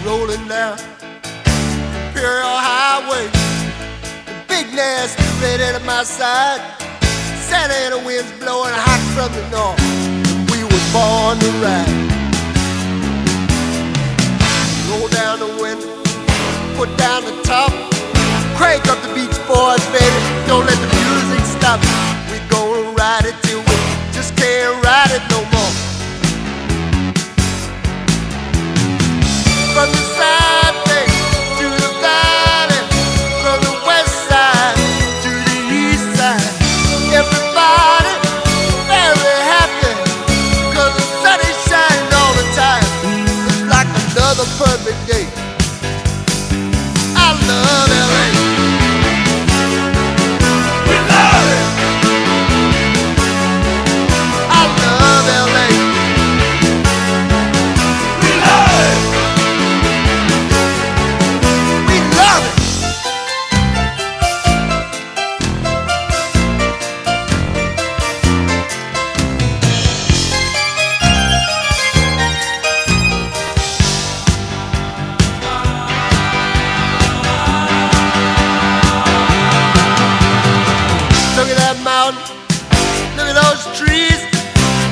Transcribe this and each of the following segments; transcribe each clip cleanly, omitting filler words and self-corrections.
rolling down Imperial Highway. The big nasty redhead at my side. Santa Ana winds blowing hot from the north. We were born to ride. Roll down the window, put down the top, crank up the Beach Boys, baby. Don't let the music stop. We gonna ride it till we just can't ride it no more. From the side bay to the valley, from the west side to the east side, everybody very happy, 'cause the sun is shining all the time. It's like another perfect day. I love LA. We love it. I love LA. We love it. We love it. Look at that mountain. Look at those trees.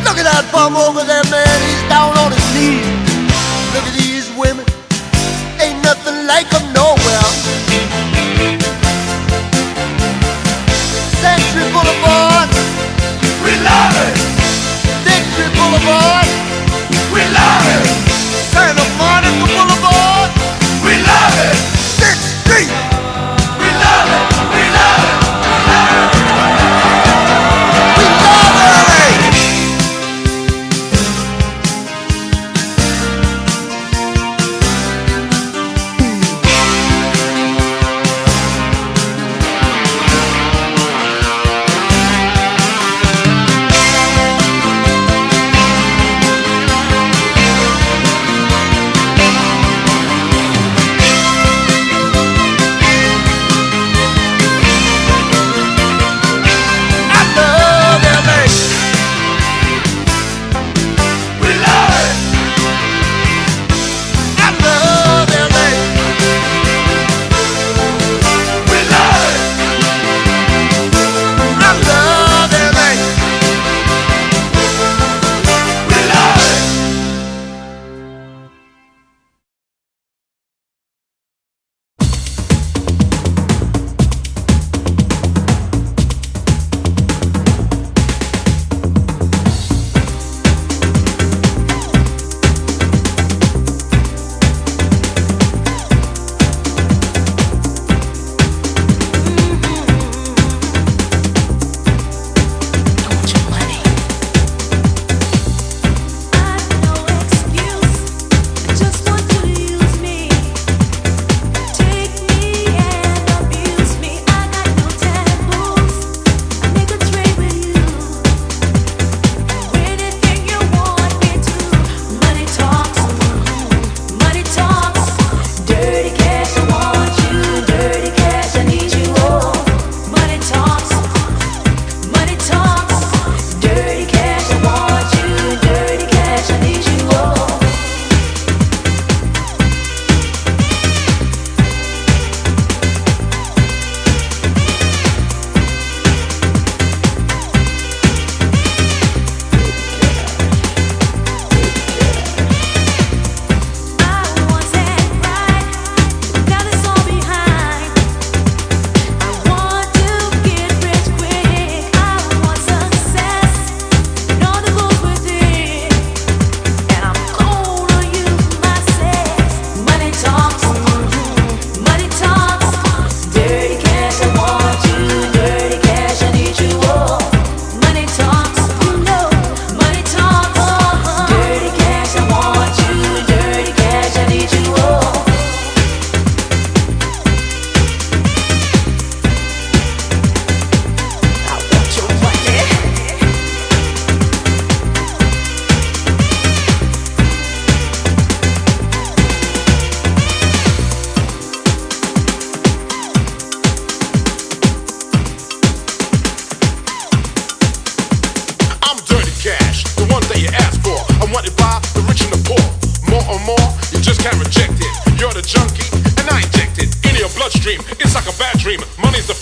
Look at that bum over there, man. He's down on his knees. Look at these women. Ain't nothing like them nowhere. Century Boulevard. We love it. Victory Boulevard. We love it. Santa Monica Boulevard. We love it. 6th Street. We love it. We love it. We love LA. It's like a bad dream. Money's the